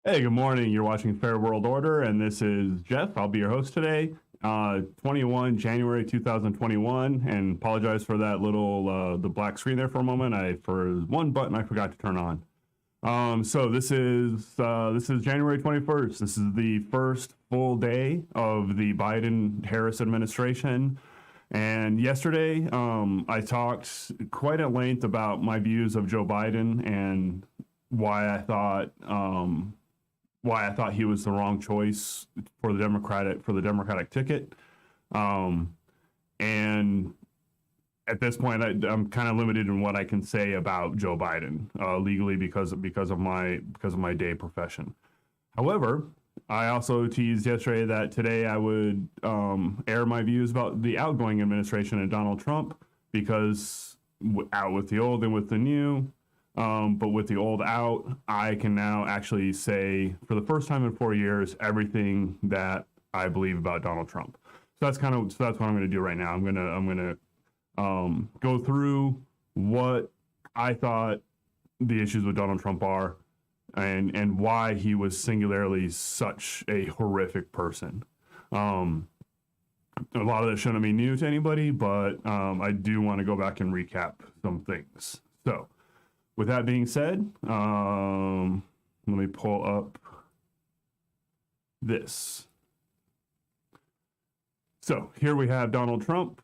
Hey, good morning. You're watching Fair World Order, and this is Jeff. I'll be your host today. 21 January 2021, and apologize for that little the black screen there for a moment. For one button I forgot to turn on. So this is January 21st. This is the first full day of the Biden-Harris administration. And yesterday, I talked quite at length about my views of Joe Biden and why I thought he was the wrong choice for the Democratic ticket. And at this point, I'm kind of limited in what I can say about Joe Biden legally because of my day profession. However, I also teased yesterday that today I would air my views about the outgoing administration and Donald Trump because out with the old and with the new. But with the old out, I can now actually say, for the first time in 4 years, everything that I believe about Donald Trump. So that's what I'm going to do right now. I'm gonna go through what I thought the issues with Donald Trump are, and why he was singularly such a horrific person. A lot of that shouldn't be new to anybody, but I do want to go back and recap some things. So, with that being said, let me pull up this. So here we have Donald Trump.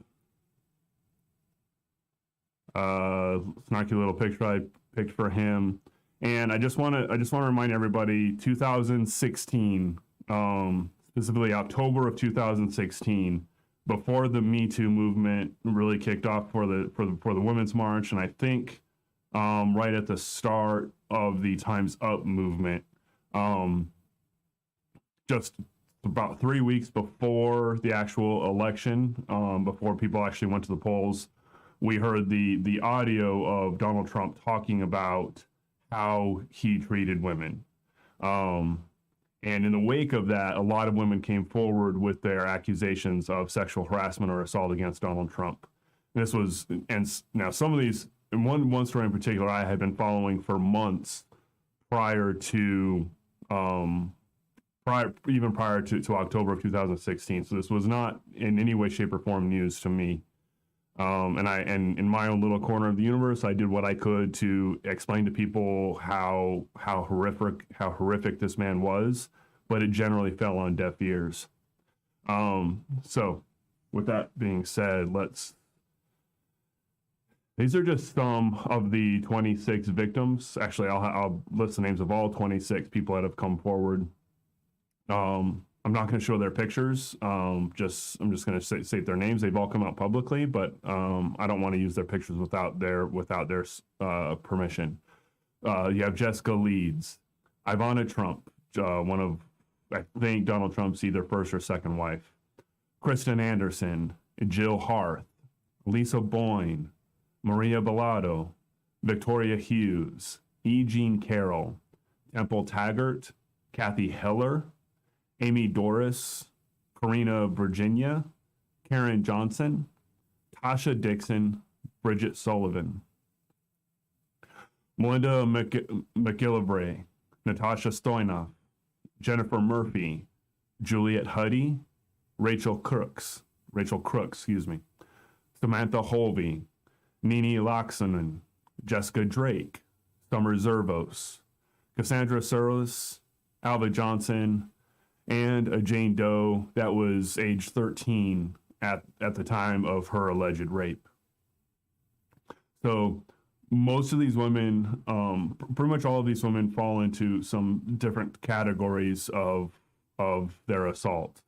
Snarky little picture I picked for him, and I just want to remind everybody, 2016, specifically October of 2016, before the Me Too movement really kicked off for the Women's March, and I think right at the start of the Time's Up movement, just about 3 weeks before the actual election, before people actually went to the polls, we heard the audio of Donald Trump talking about how he treated women. And in the wake of that, a lot of women came forward with their accusations of sexual harassment or assault against Donald Trump. And now some of these, and one story in particular I had been following for months prior to October of 2016. So this was not in any way, shape, or form news to me. And in my own little corner of the universe, I did what I could to explain to people how horrific this man was, but it generally fell on deaf ears. So with that being said, these are just some of the 26 victims. Actually, I'll list the names of all 26 people that have come forward. I'm not going to show their pictures. I'm just going to state their names. They've all come out publicly, but I don't want to use their pictures without their permission. You have Jessica Leeds, Ivana Trump, one of, I think, Donald Trump's either first or second wife, Kristen Anderson, Jill Harth, Lisa Boyne, Maria Bellato, Victoria Hughes, E. Jean Carroll, Temple Taggart, Kathy Heller, Amy Doris, Karina Virginia, Karen Johnson, Tasha Dixon, Bridget Sullivan, Melinda McGillivray, Natasha Stoynoff, Jennifer Murphy, Juliet Huddy, Rachel Crooks, Samantha Holvey, Nini Laxonen, Jessica Drake, Summer Zervos, Cassandra Surlis, Alva Johnson, and a Jane Doe that was age 13 at the time of her alleged rape. So most of these women, pretty much all of these women, fall into some different categories of their assault.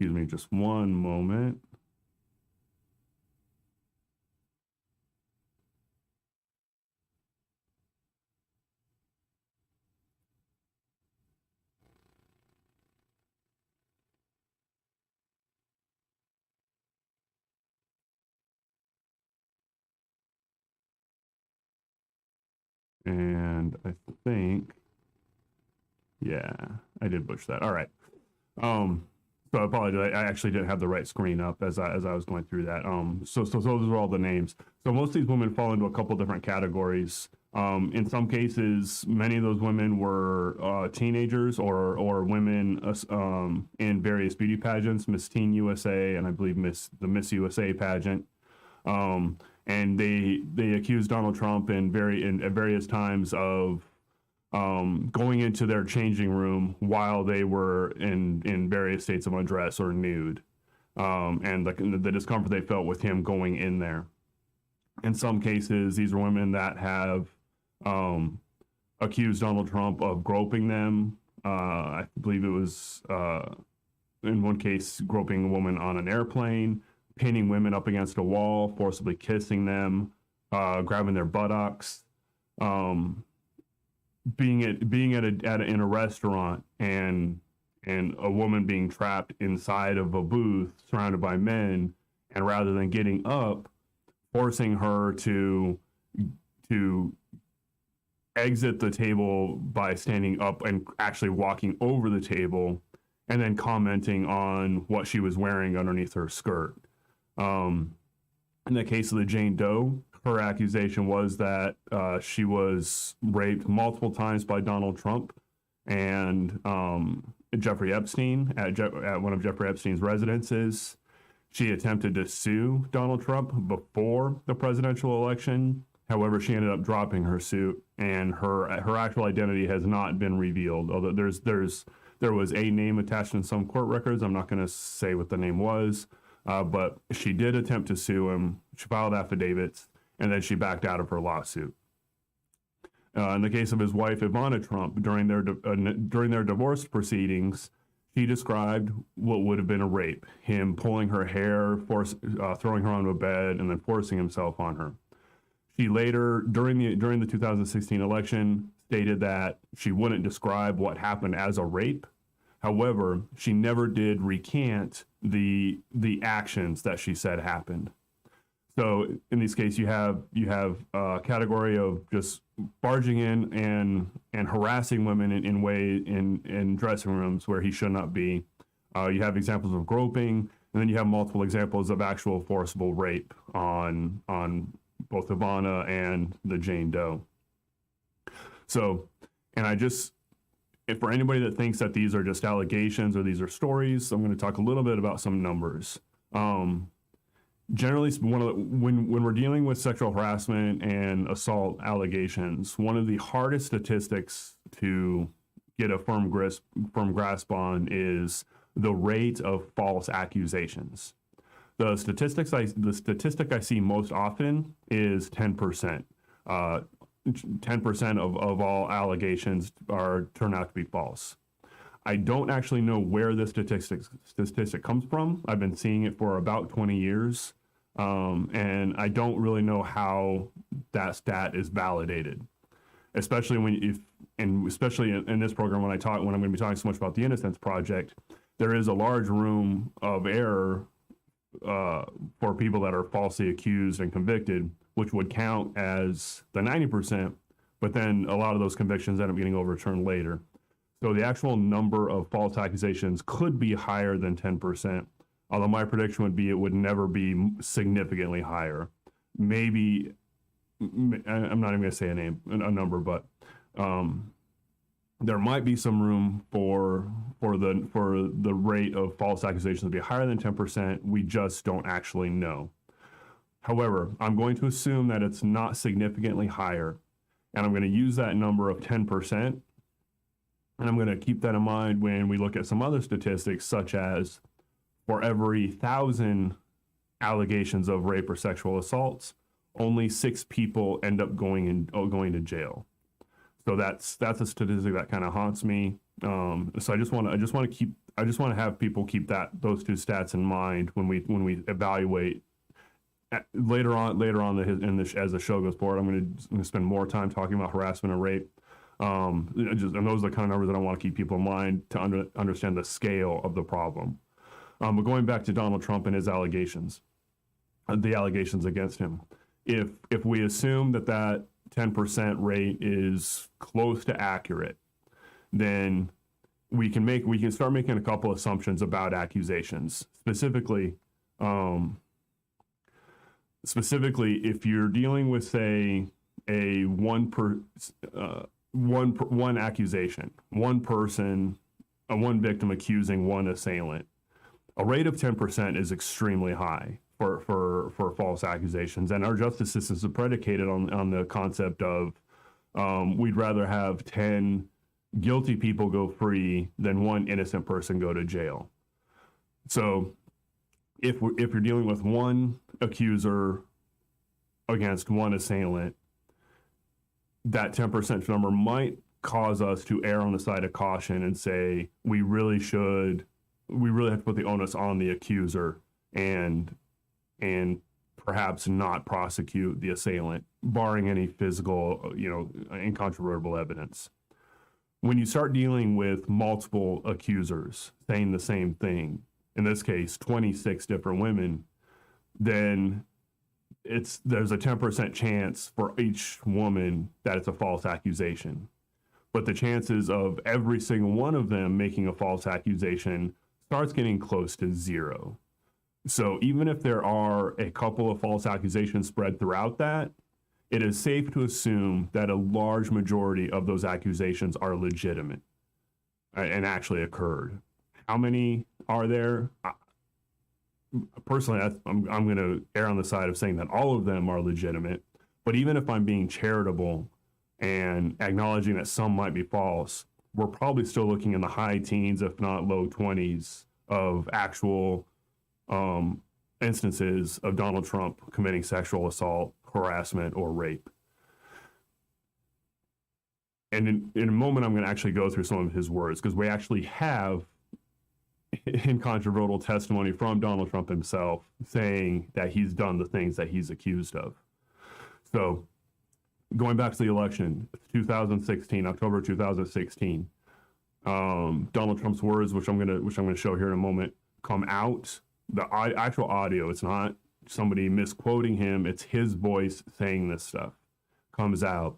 Excuse me, just one moment. And I think, yeah, I did butcher that. All right. So I apologize. I actually didn't have the right screen up as I was going through that. So those are all the names. So most of these women fall into a couple different categories. In some cases, many of those women were teenagers or women in various beauty pageants, Miss Teen USA, and I believe the Miss USA pageant. And they accused Donald Trump at various times of going into their changing room while they were in various states of undress or nude, and the discomfort they felt with him going in there. In some cases, these are women that have accused Donald Trump of groping them. I believe it was in one case groping a woman on an airplane, pinning women up against a wall, forcibly kissing them, grabbing their buttocks. Being in a restaurant and a woman being trapped inside of a booth surrounded by men, and rather than getting up, forcing her to exit the table by standing up and actually walking over the table, and then commenting on what she was wearing underneath her skirt. In the case of the Jane Doe, her accusation was that she was raped multiple times by Donald Trump and Jeffrey Epstein at one of Jeffrey Epstein's residences. She attempted to sue Donald Trump before the presidential election. However, she ended up dropping her suit, and her actual identity has not been revealed. Although there was a name attached in some court records. I'm not going to say what the name was, but she did attempt to sue him. She filed affidavits, and then she backed out of her lawsuit. In the case of his wife, Ivana Trump, during their divorce proceedings, she described what would have been a rape: him pulling her hair, throwing her onto a bed, and then forcing himself on her. She later, during the 2016 election, stated that she wouldn't describe what happened as a rape. However, she never did recant the actions that she said happened. So in this case, you have a category of just barging in and harassing women in dressing rooms where he should not be. You have examples of groping, and then you have multiple examples of actual forcible rape on both Ivana and the Jane Doe. So, and for anybody that thinks that these are just allegations or these are stories, I'm going to talk a little bit about some numbers. Generally, when we're dealing with sexual harassment and assault allegations, one of the hardest statistics to get a firm grasp on is the rate of false accusations. The statistic I see most often is 10%. 10% of all allegations turn out to be false. I don't actually know where this statistic comes from. I've been seeing it for about 20 years, and I don't really know how that stat is validated. Especially especially in this program when I'm going to be talking so much about the Innocence Project, there is a large room of error for people that are falsely accused and convicted, which would count as the 90%, but then a lot of those convictions end up getting overturned later. So the actual number of false accusations could be higher than 10%, although my prediction would be it would never be significantly higher. Maybe, I'm not even going to say a number, but there might be some room for the rate of false accusations to be higher than 10%. We just don't actually know. However, I'm going to assume that it's not significantly higher, and I'm going to use that number of 10%, and I'm going to keep that in mind when we look at some other statistics, such as for every 1,000 allegations of rape or sexual assaults, only 6 people end up going to jail. So that's a statistic that kind of haunts me. So I just want to have people keep those two stats in mind when we evaluate. Later on as the show goes forward, I'm going to spend more time talking about harassment and rape. And those are the kind of numbers that I want to keep people in mind to understand the scale of the problem. But going back to Donald Trump and his allegations, the allegations against him, if we assume that 10% rate is close to accurate, then we can start making a couple assumptions about accusations. Specifically, if you're dealing with, say, a one accusation, one person, one victim accusing one assailant, a rate of 10% is extremely high for false accusations. And our justice system is predicated on the concept of we'd rather have 10 guilty people go free than one innocent person go to jail. So if you're dealing with one accuser against one assailant, that 10% number might cause us to err on the side of caution and say we really have to put the onus on the accuser and perhaps not prosecute the assailant, barring any physical, incontrovertible evidence. When you start dealing with multiple accusers saying the same thing, in this case, 26 different women, then there's a 10% chance for each woman that it's a false accusation. But the chances of every single one of them making a false accusation starts getting close to zero. So even if there are a couple of false accusations spread throughout that, it is safe to assume that a large majority of those accusations are legitimate and actually occurred. How many are there? Personally, I'm going to err on the side of saying that all of them are legitimate. But even if I'm being charitable and acknowledging that some might be false, we're probably still looking in the high teens, if not low 20s, of actual instances of Donald Trump committing sexual assault, harassment, or rape. And in a moment, I'm going to actually go through some of his words, because we actually have incontrovertible testimony from Donald Trump himself saying that he's done the things that he's accused of. So going back to the election, 2016, October 2016, Donald Trump's words, which I'm gonna show here in a moment, come out. The actual audio, it's not somebody misquoting him, it's his voice saying this stuff, comes out.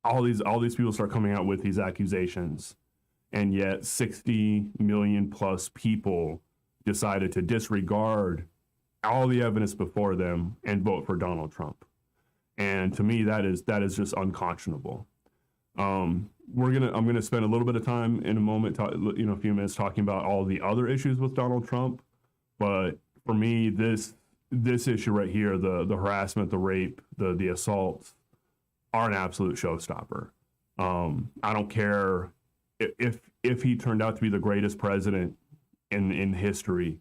All these people start coming out with these accusations, and yet 60 million plus people decided to disregard all the evidence before them and vote for Donald Trump. And to me, that is just unconscionable. I'm gonna spend a little bit of time in a moment, a few minutes talking about all the other issues with Donald Trump. But for me, this issue right here, the harassment, the rape, the assaults, are an absolute showstopper. I don't care if he turned out to be the greatest president in history,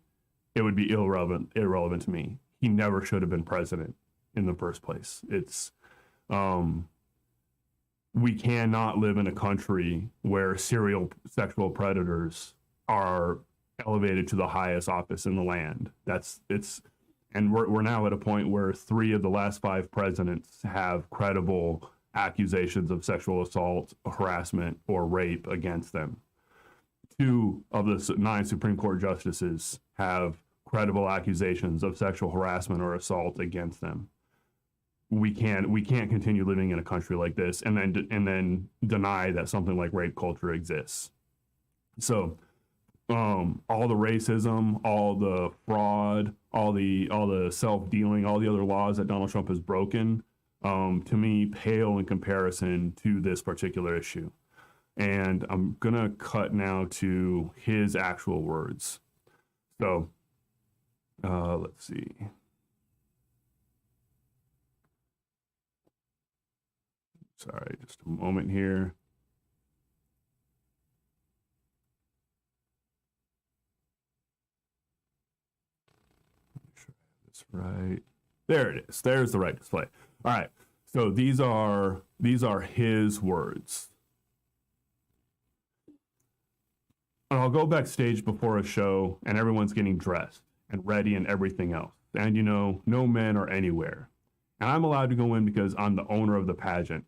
it would be irrelevant to me. He never should have been president in the first place. It's we cannot live in a country where serial sexual predators are elevated to the highest office in the land. And we're now at a point where 3 of the last 5 presidents have credible accusations of sexual assault, harassment, or rape against them. 2 of the 9 Supreme Court justices have credible accusations of sexual harassment or assault against them. We can't continue living in a country like this and then deny that something like rape culture exists. So all the racism, all the fraud, all the self-dealing, all the other laws that Donald Trump has broken, to me, pale in comparison to this particular issue. And I'm gonna cut now to his actual words. So let's see. Sorry, just a moment here. Make sure I have this right. There it is. There's the right display. All right. So these are his words. And I'll go backstage before a show and everyone's getting dressed and ready and everything else. And no men are anywhere. And I'm allowed to go in because I'm the owner of the pageant.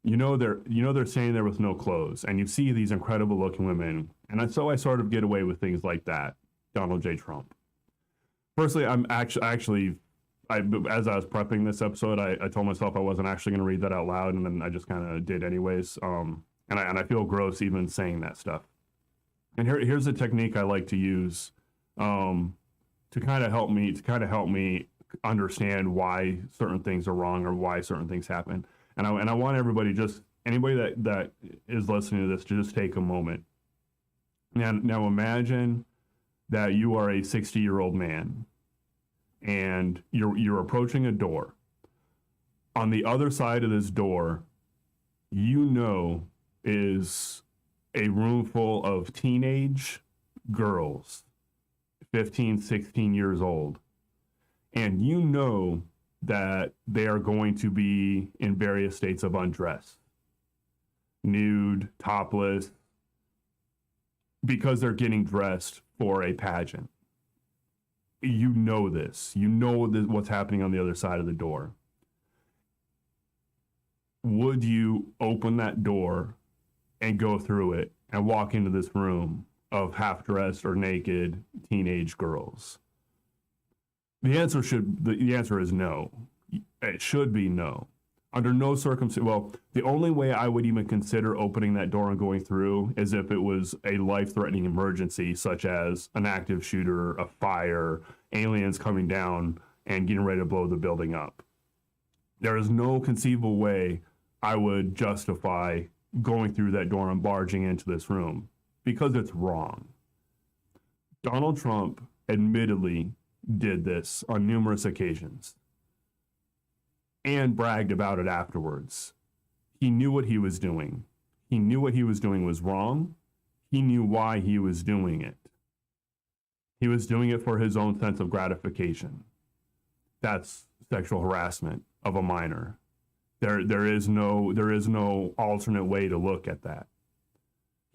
They're standing there with no clothes, and you see these incredible looking women, and so I sort of get away with things like that. Donald J. Trump. Personally, I'm as I was prepping this episode, I told myself I wasn't actually going to read that out loud, and then I just kind of did anyways. and I feel gross even saying that stuff. And here's a technique I like to use to kind of help me understand why certain things are wrong or why certain things happen. And I want everybody, just anybody that is listening to this, to just take a moment. Now imagine that you are a 60-year-old man and you're approaching a door. On the other side of this door, is a room full of teenage girls, 15, 16 years old. And that they are going to be in various states of undress, nude, topless, because they're getting dressed for a pageant. This. What's happening on the other side of the door. Would you open that door and go through it and walk into this room of half-dressed or naked teenage girls? The answer is no. It should be no. Under no circumstance. Well, the only way I would even consider opening that door and going through is if it was a life-threatening emergency, such as an active shooter, a fire, aliens coming down and getting ready to blow the building up. There is no conceivable way I would justify going through that door and barging into this room, because it's wrong. Donald Trump admittedly did this on numerous occasions and bragged about it afterwards. He knew what he was doing. He knew what he was doing was wrong. He knew why he was doing it. He was doing it for his own sense of gratification. That's sexual harassment of a minor. There is no alternate way to look at that.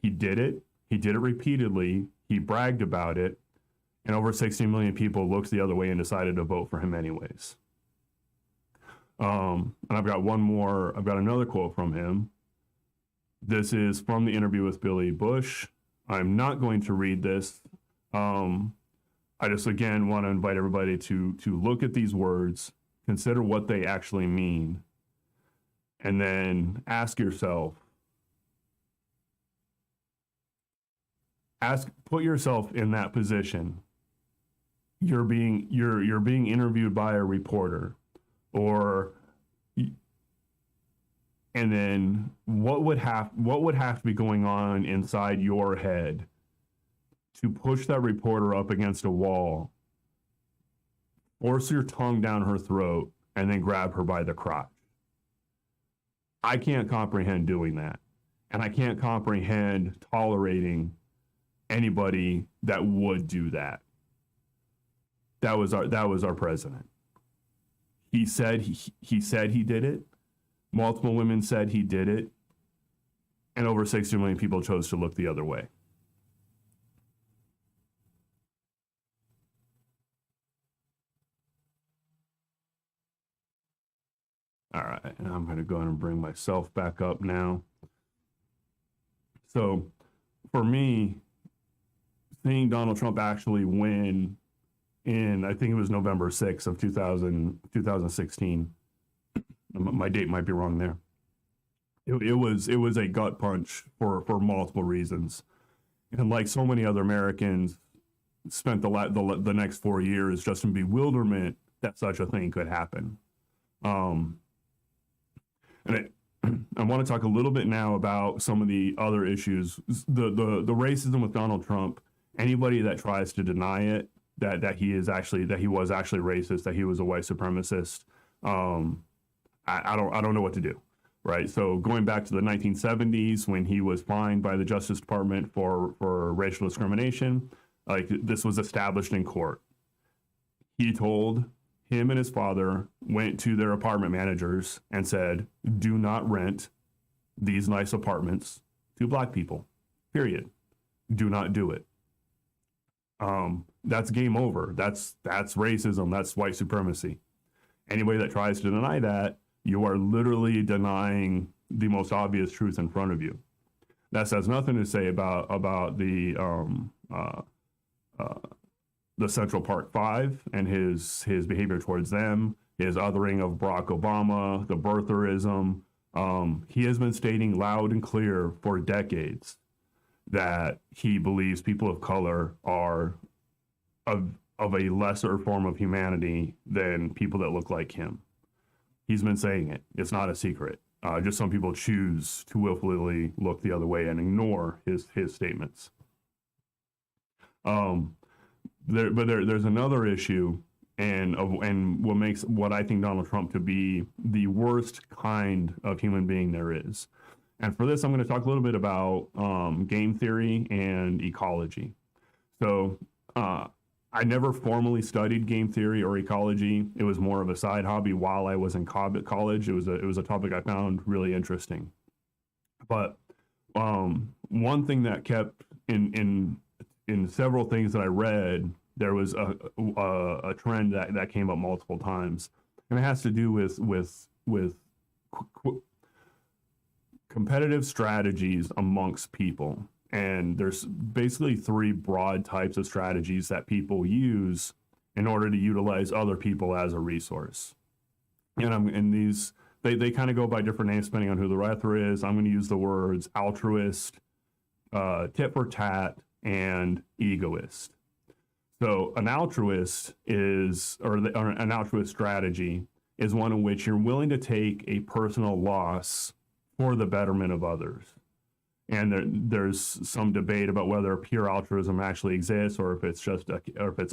He did it. He did it repeatedly. He bragged about it. And over 60 million people looked the other way and decided to vote for him anyways. And I've got another quote from him. This is from the interview with Billy Bush. I'm not going to read this. I just, again, want to invite everybody to look at these words, consider what they actually mean, and then ask yourself, put yourself in that position. You're being interviewed by a reporter, and then what would have to be going on inside your head to push that reporter up against a wall, force your tongue down her throat, and then grab her by the crotch? I can't comprehend doing that. And I can't comprehend tolerating anybody that would do that. That was our president. He said he did it. Multiple women said he did it. And over 60 million people chose to look the other way. All right, and I'm going to go ahead and bring myself back up now. So for me, seeing Donald Trump actually win in, I think it was November 6th of 2016. My date might be wrong there. It was a gut punch for multiple reasons. And like so many other Americans, spent the next 4 years just in bewilderment that such a thing could happen. And I want to talk a little bit now about some of the other issues. The racism with Donald Trump. Anybody that tries to deny it, that he was actually racist, that he was a white supremacist, I don't know what to do. Right. So going back to the 1970s, when he was fined by the Justice Department for racial discrimination, like, this was established in court. Him and his father went to their apartment managers and said, do not rent these nice apartments to black people, period. Do not do it. That's game over. That's racism. That's white supremacy. Anybody that tries to deny that, you are literally denying the most obvious truth in front of you. That has nothing to say about the Central Park Five and his behavior towards them, his othering of Barack Obama, the birtherism, He has been stating loud and clear for decades that he believes people of color are of a lesser form of humanity than people that look like him. He's been saying it. It's not a secret. Just some people choose to willfully look the other way and ignore his statements. There's another issue, and what makes what I think Donald Trump to be the worst kind of human being there is. And for this, I'm going to talk a little bit about game theory and ecology. So I never formally studied game theory or ecology. It was more of a side hobby while I was in college. It was a topic I found really interesting. But one thing that kept in several things that I read, there was a trend that came up multiple times, and it has to do with competitive strategies amongst people. And there's basically three broad types of strategies that people use in order to utilize other people as a resource. And these they kind of go by different names depending on who the writer is. I'm going to use the words altruist, tit for tat, and egoist. So an altruist an altruist strategy is one in which you're willing to take a personal loss for the betterment of others. And there's some debate about whether pure altruism actually exists, or if it's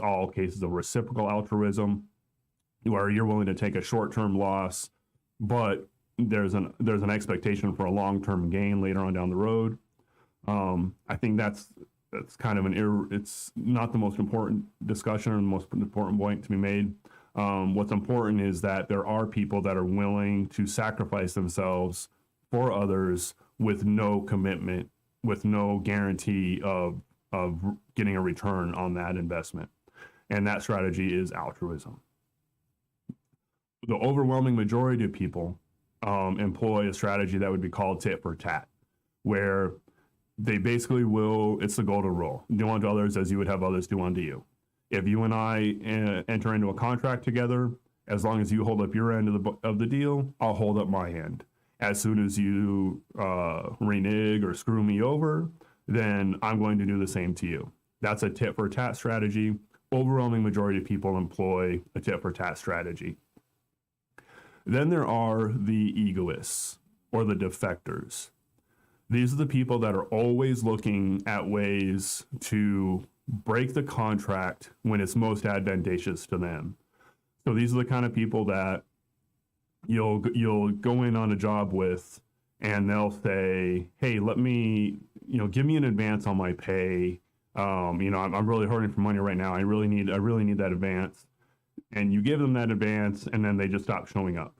all cases of reciprocal altruism, where you're willing to take a short-term loss, but there's an expectation for a long-term gain later on down the road. I think that's kind of it's not the most important discussion or the most important point to be made. What's important is that there are people that are willing to sacrifice themselves for others with no commitment, with no guarantee of getting a return on that investment. And that strategy is altruism. The overwhelming majority of people employ a strategy that would be called tit for tat, where they basically it's the golden rule. Do unto others as you would have others do unto you. If you and I enter into a contract together, as long as you hold up your end of the deal, I'll hold up my end. As soon as you renege or screw me over, then I'm going to do the same to you. That's a tit for tat strategy. Overwhelming majority of people employ a tit for tat strategy. Then there are the egoists or the defectors. These are the people that are always looking at ways to break the contract when it's most advantageous to them. So these are the kind of people that you'll go in on a job with, and they'll say, hey, let me, give me an advance on my pay. I'm really hurting for money right now. I really need that advance. And you give them that advance, and then they just stop showing up.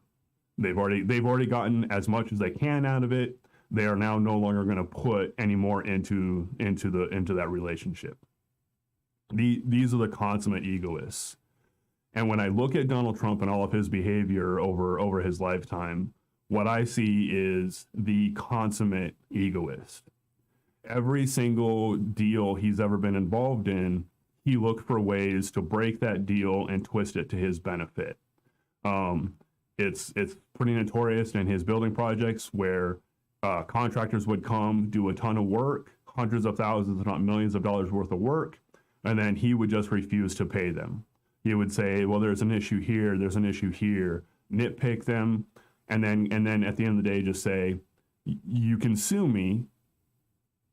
They've already gotten as much as they can out of it. They are now no longer going to put any more into that relationship. These are the consummate egoists. And when I look at Donald Trump and all of his behavior over his lifetime, what I see is the consummate egoist. Every single deal he's ever been involved in, he looked for ways to break that deal and twist it to his benefit. It's pretty notorious in his building projects where contractors would come, do a ton of work, hundreds of thousands, if not millions of dollars worth of work, and then he would just refuse to pay them. He would say, well, there's an issue here, there's an issue here, nitpick them, and then at the end of the day just say, you can sue me,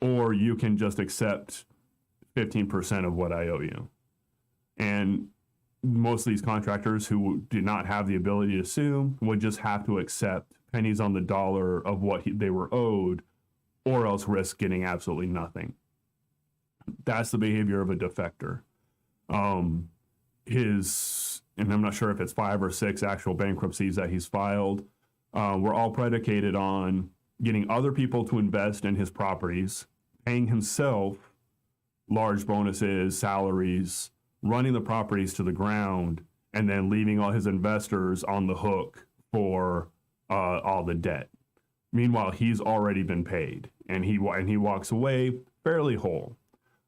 or you can just accept 15% of what I owe you. And most of these contractors who did not have the ability to sue would just have to accept pennies on the dollar of what they were owed, or else risk getting absolutely nothing. That's the behavior of a defector. And I'm not sure if it's 5 or 6 actual bankruptcies that he's filed, were all predicated on getting other people to invest in his properties, paying himself large bonuses, salaries, running the properties to the ground, and then leaving all his investors on the hook for all the debt. Meanwhile, he's already been paid, and he walks away fairly whole.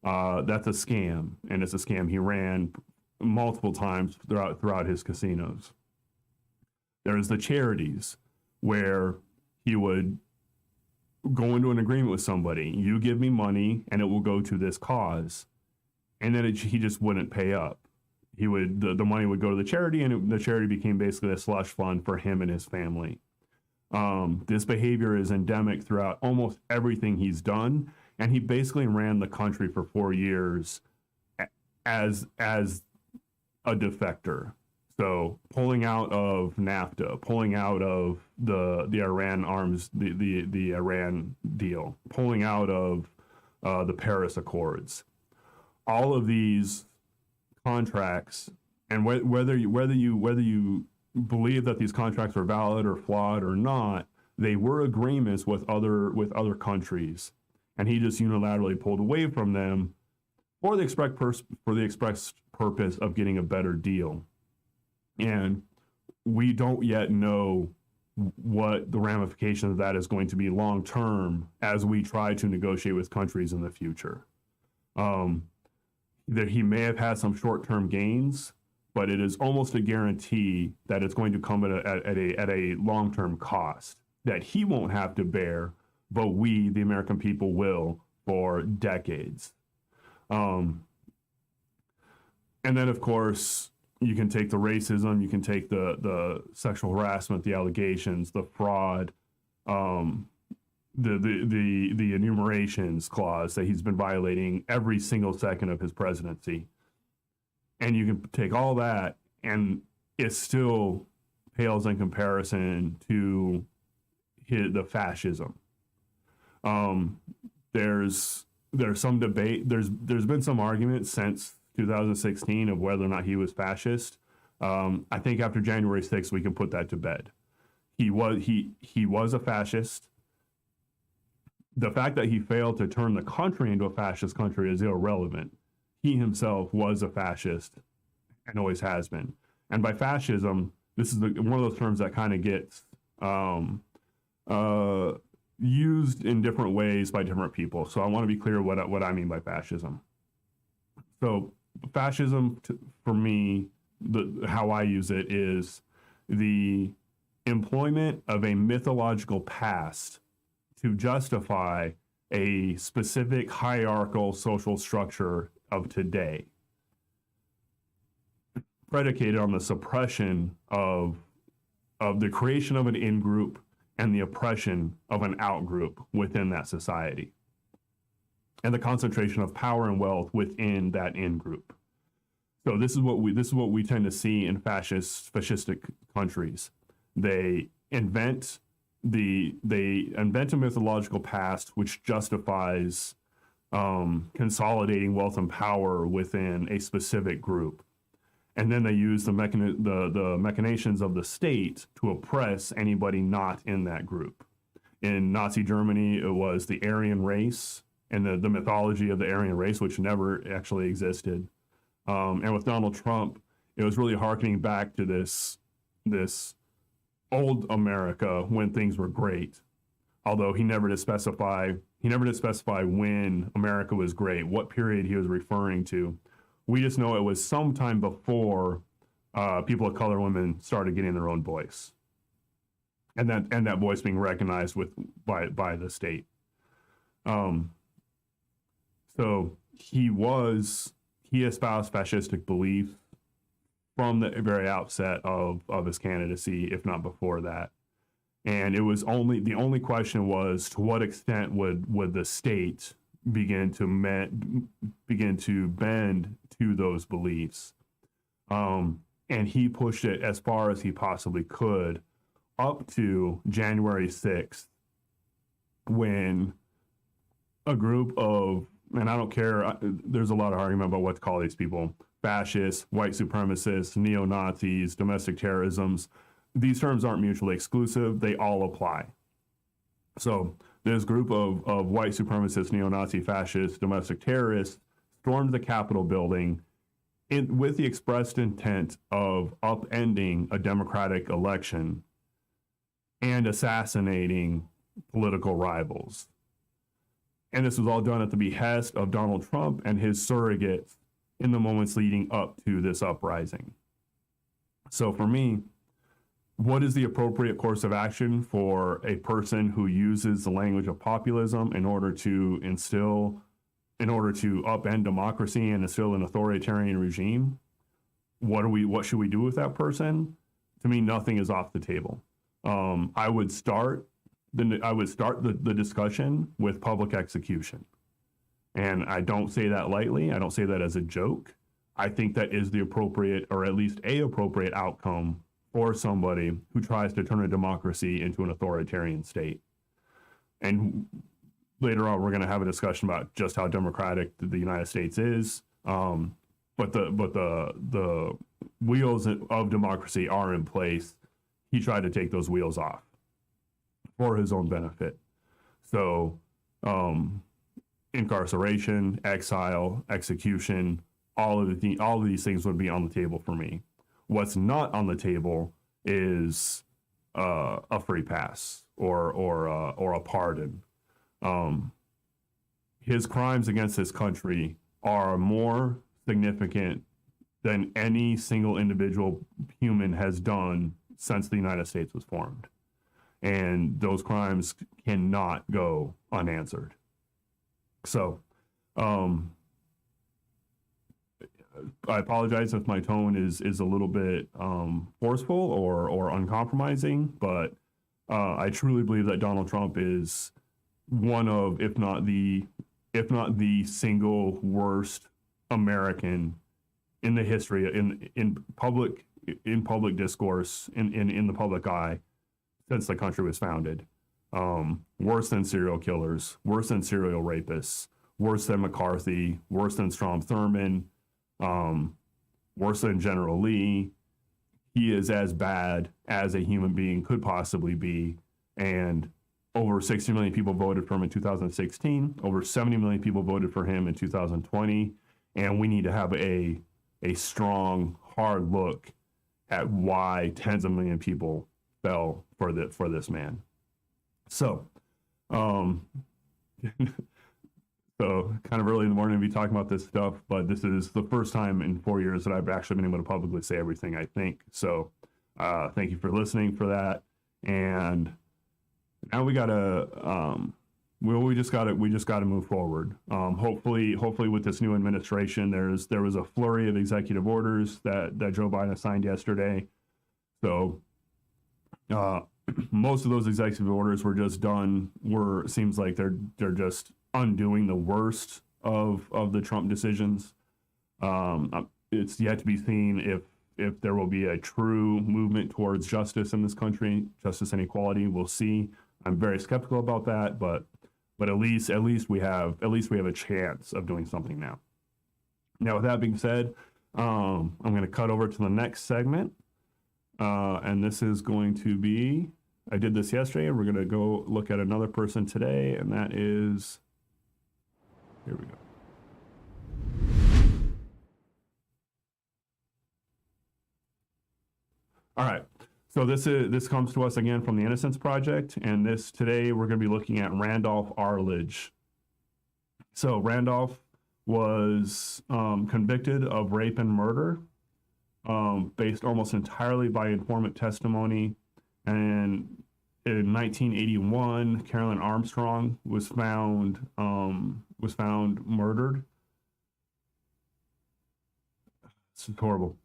That's a scam, and it's a scam he ran multiple times throughout his casinos. There's the charities, where he would go into an agreement with somebody. You give me money and it will go to this cause. And then he just wouldn't pay up. He would, the money would go to the charity, and the charity became basically a slush fund for him and his family. This behavior is endemic throughout almost everything he's done. And he basically ran the country for 4 years as a defector. So pulling out of NAFTA, pulling out of the Iran arms, the Iran deal, pulling out of the Paris Accords, all of these contracts, and whether you believe that these contracts are valid or flawed or not, they were agreements with other countries, and he just unilaterally pulled away from them for the express purpose of getting a better deal. And we don't yet know what the ramifications of that is going to be long term as we try to negotiate with countries in the future. That he may have had some short-term gains, but it is almost a guarantee that it's going to come at a long-term cost that he won't have to bear, but we, the American people, will for decades. And then, of course, you can take the racism, you can take the sexual harassment, the allegations, the fraud, the enumerations clause that he's been violating every single second of his presidency. And you can take all that, and it still pales in comparison to the fascism. There's some debate. There's been some argument since 2016 of whether or not he was fascist. I think after January 6th, we can put that to bed. He was a fascist. The fact that he failed to turn the country into a fascist country is irrelevant. He himself was a fascist and always has been. And by fascism, this is one of those terms that kind of gets used in different ways by different people. So I want to be clear what I mean by fascism. So fascism, for me, how I use it is the employment of a mythological past to justify a specific hierarchical social structure of today, predicated on the suppression of the creation of an in-group and the oppression of an out-group within that society, and the concentration of power and wealth within that in-group. So this is what we tend to see in fascistic countries. They invent a mythological past which justifies consolidating wealth and power within a specific group, and then they use the machinations of the state to oppress anybody not in that group. In Nazi Germany, it was the Aryan race and the mythology of the Aryan race, which never actually existed. And with Donald Trump, it was really harkening back to this old America when things were great. Although he never did specify when America was great, what period he was referring to. We just know it was sometime before people of color, women started getting their own voice, and that voice being recognized by the state. So he espoused fascistic beliefs from the very outset of his candidacy, if not before that. And it was the only question was, to what extent would the state begin to bend to those beliefs? And he pushed it as far as he possibly could up to January 6th, when a group of, and I don't care, there's a lot of argument about what to call these people: fascists, white supremacists, neo-Nazis, domestic terrorisms. These terms aren't mutually exclusive. They all apply. So this group of white supremacists, neo-Nazi, fascists, domestic terrorists stormed the Capitol building with the expressed intent of upending a democratic election and assassinating political rivals. And this was all done at the behest of Donald Trump and his surrogates in the moments leading up to this uprising. So for me, what is the appropriate course of action for a person who uses the language of populism in order to upend democracy and instill an authoritarian regime? What should we do with that person? To me, nothing is off the table. I would start the discussion with public execution. And I don't say that lightly. I don't say that as a joke. I think that is the appropriate, or at least a appropriate outcome for somebody who tries to turn a democracy into an authoritarian state. And later on, we're going to have a discussion about just how democratic the United States is. But the wheels of democracy are in place. He tried to take those wheels off for his own benefit. So incarceration, exile, execution, all of these things would be on the table for me. What's not on the table is a free pass or a pardon. His crimes against his country are more significant than any single individual human has done since the United States was formed. And those crimes cannot go unanswered. So, I apologize if my tone is a little bit forceful or uncompromising, but I truly believe that Donald Trump is one of, if not the single worst American in the history in public discourse in the public eye since the country was founded. Worse than serial killers, worse than serial rapists, worse than McCarthy, worse than Strom Thurmond, worse than General Lee. He is as bad as a human being could possibly be. And over 60 million people voted for him in 2016. Over 70 million people voted for him in 2020. And we need to have a strong, hard look at why tens of million people fell for this man. So, so kind of early in the morning to be talking about this stuff, but this is the first time in 4 years that I've actually been able to publicly say everything I think. So, thank you for listening for that. And now we just gotta move forward. Hopefully with this new administration, there was a flurry of executive orders that Joe Biden signed yesterday. So most of those executive orders were just done. Seems like they're just undoing the worst of the Trump decisions. It's yet to be seen if there will be a true movement towards justice in this country, justice and equality. We'll see. I'm very skeptical about that, but at least we have a chance of doing something now. Now, with that being said, I'm going to cut over to the next segment, and this is going to be. I did this yesterday, and we're going to go look at another person today, and that is. Here we go. All right. So this comes to us again from the Innocence Project, and today we're going to be looking at Randolph Arledge. So Randolph was convicted of rape and murder, based almost entirely by informant testimony. And in 1981, Carolyn Armstrong was found murdered. It's horrible.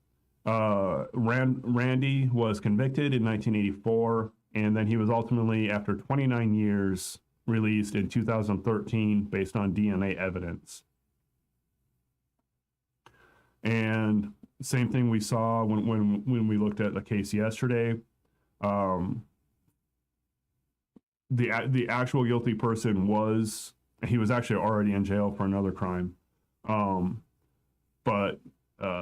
Randy was convicted in 1984, and then he was ultimately, after 29 years, released in 2013 based on DNA evidence. And same thing we saw when we looked at the case yesterday. The actual guilty person was actually already in jail for another crime, but.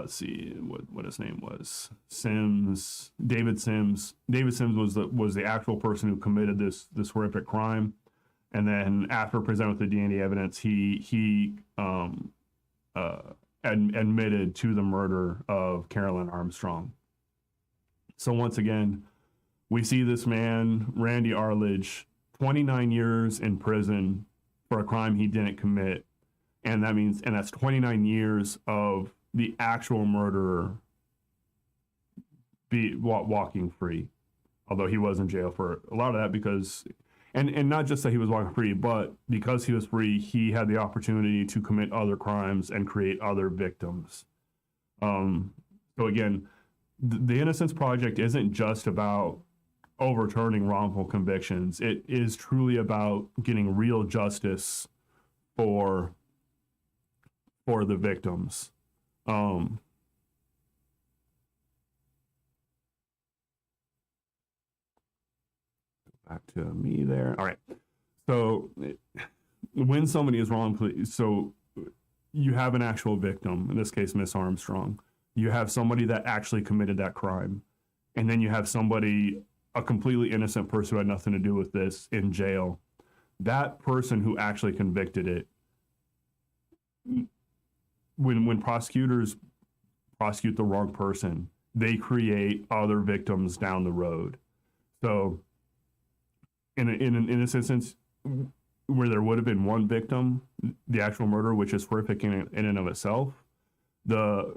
See what his name was. David Sims. David Sims was the actual person who committed this horrific crime, and then after presented with the DNA evidence, he admitted to the murder of Carolyn Armstrong. So once again, we see this man, Randy Arledge, 29 years in prison for a crime he didn't commit, and that's 29 years of the actual murderer walking free. although he was in jail for a lot of that because, and not just that he was walking free, but because he was free, he had the opportunity to commit other crimes and create other victims. So again, the Innocence Project isn't just about overturning wrongful convictions. It is truly about getting real justice for the victims. Back to me there. All right. So when somebody is wrongfully, so you have an actual victim, in this case, Miss Armstrong. You have somebody that actually committed that crime. And then you have somebody, a completely innocent person who had nothing to do with this, in jail. That person who actually convicted it, when prosecutors prosecute the wrong person, they create other victims down the road. So in this instance, where there would have been one victim, the actual murder, which is horrific in and of itself, the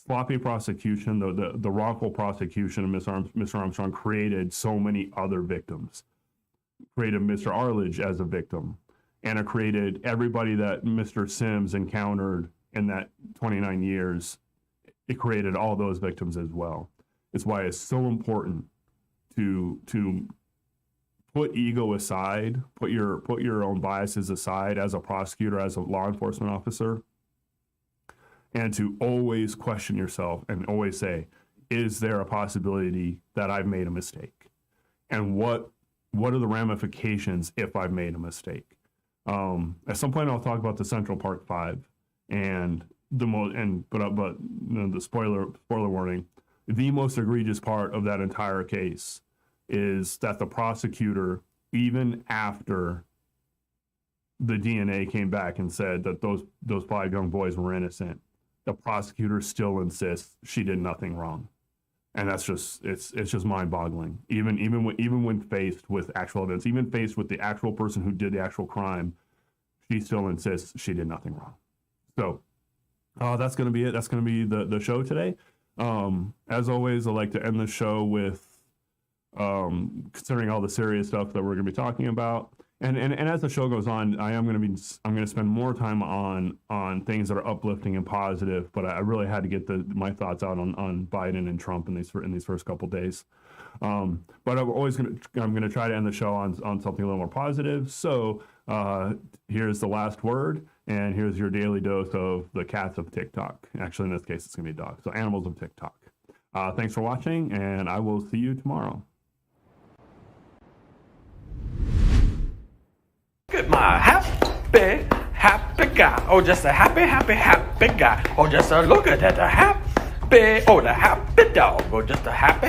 sloppy prosecution, the wrongful prosecution of Mr. Armstrong created so many other victims. Created Mr. Arledge as a victim, and it created everybody that Mr. Sims encountered in that 29 years. It created all those victims as well. It's why it's so important to put ego aside, put your own biases aside as a prosecutor, as a law enforcement officer, and to always question yourself and always say, is there a possibility that I've made a mistake? And what are the ramifications if I've made a mistake? At some point, I'll talk about the Central Park Five, and the spoiler warning. The most egregious part of that entire case is that the prosecutor, even after the DNA came back and said that those 5 young boys were innocent, the prosecutor still insists she did nothing wrong. And that's just, it's just mind-boggling. Even when faced with actual evidence, even faced with the actual person who did the actual crime, she still insists she did nothing wrong. So that's going to be it. That's going to be the show today. As always, I like to end the show with considering all the serious stuff that we're going to be talking about. And as the show goes on, I'm going to spend more time on things that are uplifting and positive. But I really had to get my thoughts out on Biden and Trump in these first couple days. But I'm going to try to end the show on something a little more positive. So here's the last word, and here's your daily dose of the cats of TikTok. Actually, in this case, it's going to be dogs. So animals of TikTok. Thanks for watching, and I will see you tomorrow. Look at my happy guy. Oh, just a happy guy. Oh, just a look at that, the happy dog. Oh, just a happy